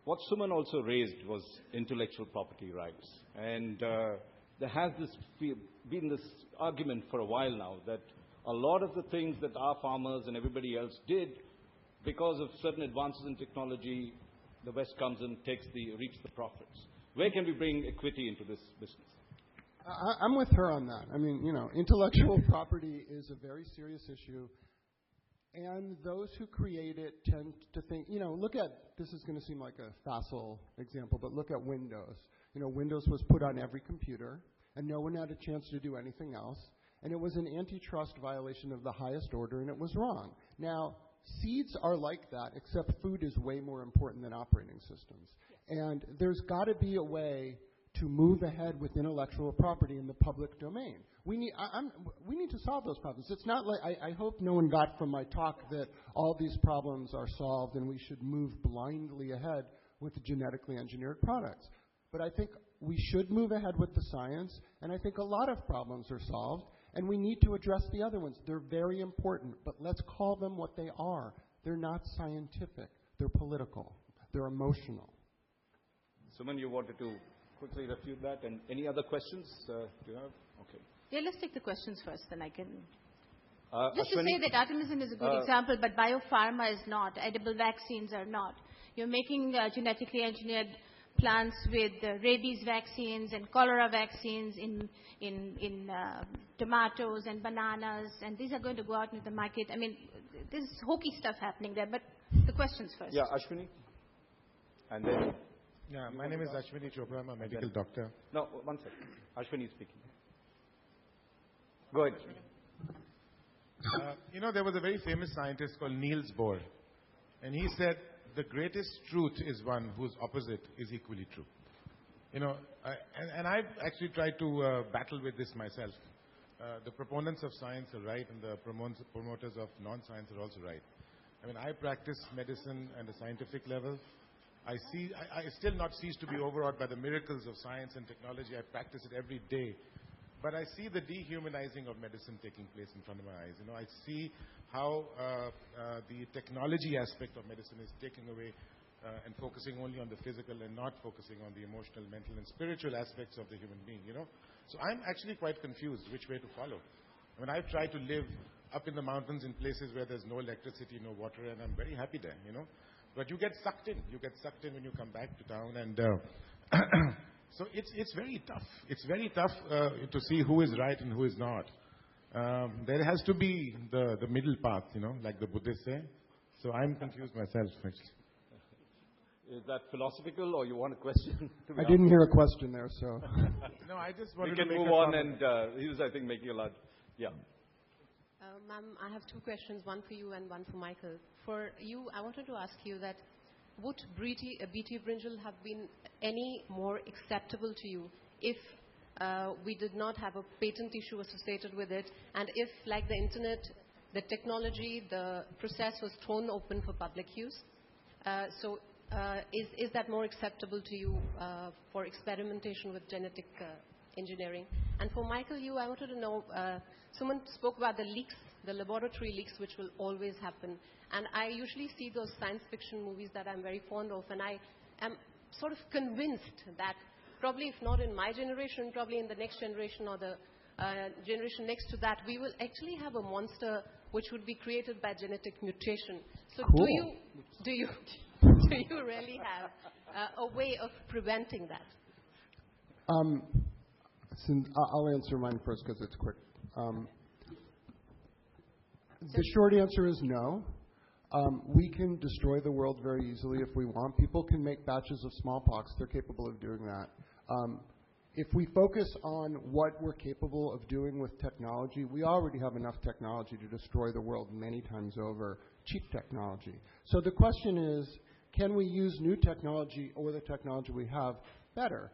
what Suman also raised was intellectual property rights. And there has been this argument for a while now that a lot of the things that our farmers and everybody else did, because of certain advances in technology, the West comes and reaps the profits. Where can we bring equity into this business? I'm with her on that. I mean, intellectual property is a very serious issue. And those who create it tend to think, this is going to seem like a facile example, but look at Windows. Windows was put on every computer, and no one had a chance to do anything else. And it was an antitrust violation of the highest order, and it was wrong. Now, seeds are like that, except food is way more important than operating systems. And there's got to be a way to move ahead with intellectual property in the public domain. We need to solve those problems. It's not like, I hope no one got from my talk that all these problems are solved and we should move blindly ahead with the genetically engineered products. But I think we should move ahead with the science, and I think a lot of problems are solved, and we need to address the other ones. They're very important, but let's call them what they are. They're not scientific. They're political. They're emotional. Suman, you wanted to quickly refute that. And any other questions do you have? Okay. Yeah, let's take the questions first, then I can. Just to say that artemisinin is a good example, but biopharma is not. Edible vaccines are not. You're making genetically engineered plants with rabies vaccines and cholera vaccines in tomatoes and bananas, and these are going to go out into the market. I mean, there's hokey stuff happening there, but the questions first. Yeah, Ashwini. And then... Yeah, my name is Ashwini Chopra. I'm a medical doctor. No, one second. Ashwini is speaking. Go ahead. There was a very famous scientist called Niels Bohr, and he said, the greatest truth is one whose opposite is equally true. And I've actually tried to battle with this myself. The proponents of science are right, and the promoters of non-science are also right. I mean, I practice medicine at a scientific level. I still not cease to be overawed by the miracles of science and technology. I practice it every day. But I see the dehumanizing of medicine taking place in front of my eyes. I see how the technology aspect of medicine is taking away and focusing only on the physical and not focusing on the emotional, mental, and spiritual aspects of the human being, So I'm actually quite confused which way to follow. I mean, I've tried to live up in the mountains in places where there's no electricity, no water, and I'm very happy there, But you get sucked in. You get sucked in when you come back to town, and so it's very tough. It's very tough to see who is right and who is not. There has to be the middle path, like the Buddhists say. So I'm confused myself, actually. Is that philosophical, or you want a question? I didn't hear a question there, so. No, I just wanted to make move on, and he was, I think, making a lot. Yeah. Ma'am, I have two questions, one for you and one for Michael. For you, I wanted to ask you that would BT brinjal have been any more acceptable to you if we did not have a patent issue associated with it, and if, like the internet, the technology, the process was thrown open for public use? Is that more acceptable to you for experimentation with genetic engineering? And for Michael, I wanted to know, someone spoke about the leaks, the laboratory leaks, which will always happen. And I usually see those science fiction movies that I'm very fond of, and I am sort of convinced that probably if not in my generation, probably in the next generation or the generation next to that, we will actually have a monster which would be created by genetic mutation. So cool. do you really have a way of preventing that? I'll answer mine first because it's quick. The short answer is no. We can destroy the world very easily if we want. People can make batches of smallpox. They're capable of doing that. If we focus on what we're capable of doing with technology, we already have enough technology to destroy the world many times over, cheap technology. So the question is, can we use new technology or the technology we have better?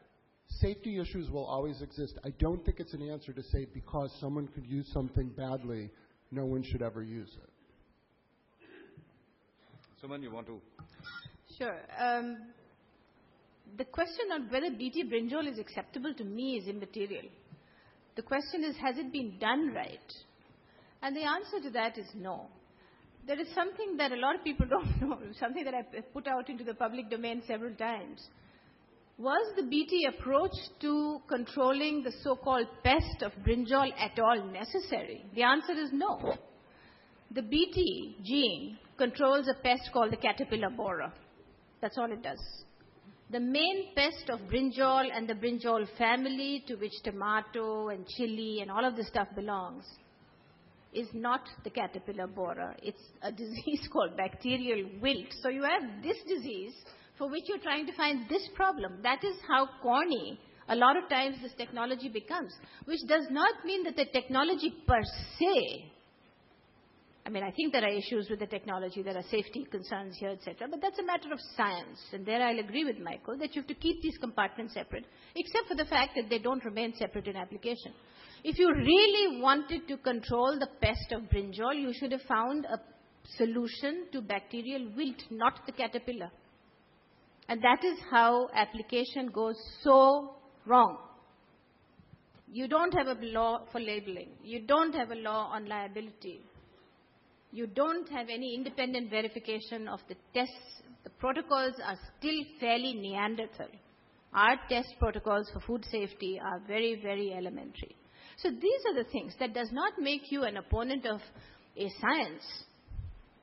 Safety issues will always exist. I don't think it's an answer to say because someone could use something badly, no one should ever use it. Suman, you want to? Sure. The question on whether BT brinjal is acceptable to me is immaterial. The question is, has it been done right? And the answer to that is no. there is something that a lot of people don't know, something that I put out into the public domain several times. Was the BT approach to controlling the so-called pest of brinjal at all necessary? The answer is no. The BT gene controls a pest called the caterpillar borer. That's all it does. The main pest of brinjal and the brinjal family, to which tomato and chili and all of this stuff belongs, is not the caterpillar borer. It's a disease called bacterial wilt. So you have this disease for which you're trying to find this problem. That is how corny a lot of times this technology becomes, which does not mean that the technology per se, I mean, I think there are issues with the technology, there are safety concerns here, etc., but that's a matter of science. And there I'll agree with Michael that you have to keep these compartments separate, except for the fact that they don't remain separate in application. If you really wanted to control the pest of brinjal, you should have found a solution to bacterial wilt, not the caterpillar. And that is how application goes so wrong. You don't have a law for labeling. You don't have a law on liability. You don't have any independent verification of the tests. The protocols are still fairly Neanderthal. Our test protocols for food safety are very, very elementary. So these are the things. That does not make you an opponent of a science.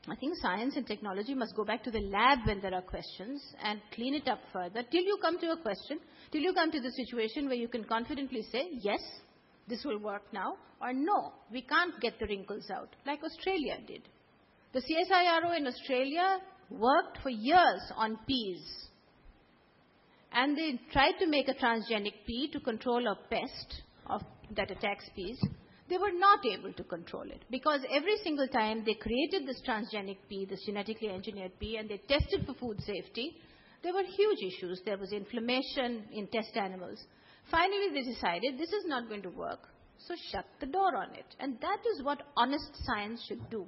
I think science and technology must go back to the lab when there are questions and clean it up further till you come to a question, till you come to the situation where you can confidently say, yes, this will work now, or no, we can't get the wrinkles out, like Australia did. The CSIRO in Australia worked for years on peas. And they tried to make a transgenic pea to control a pest that attacks peas. They were not able to control it because every single time they created this transgenic pea, this genetically engineered pea, and they tested for food safety, there were huge issues. There was inflammation in test animals. Finally, they decided this is not going to work, so shut the door on it. And that is what honest science should do.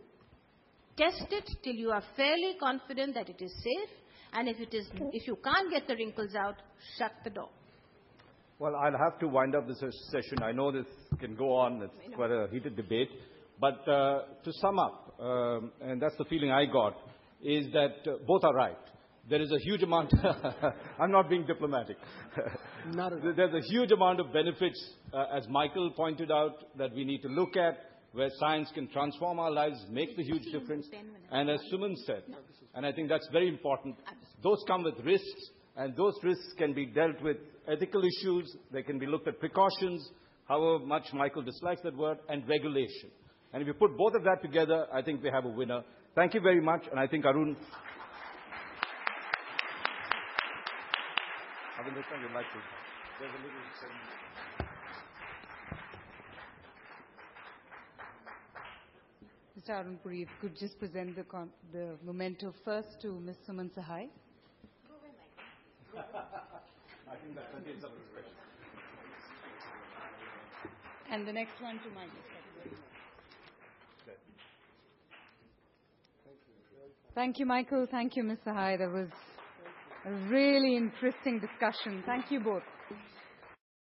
Test it till you are fairly confident that it is safe, and if you can't get the wrinkles out, shut the door. Well, I'll have to wind up this session. I know this can go on. It's quite a heated debate. But to sum up, and that's the feeling I got, is that both are right. There is a huge amount... I'm not being diplomatic. There's a huge amount of benefits, as Michael pointed out, that we need to look at, where science can transform our lives, make the huge difference. And as Suman said, and I think that's very important, those come with risks, and those risks can be dealt with ethical issues, they can be looked at precautions, however much Michael dislikes that word, and regulation. And if you put both of that together, I think we have a winner. Thank you very much, and I think Arun... Arun, this time you'd like to... There's a little... Mr. Arun Puri, if you could just present the memento first to Ms. Suman Sahai. I think that contains some respect. And the next one to Michael. Thank you, Michael. Thank you, Ms. Sahai. That was a really interesting discussion. Thank you both.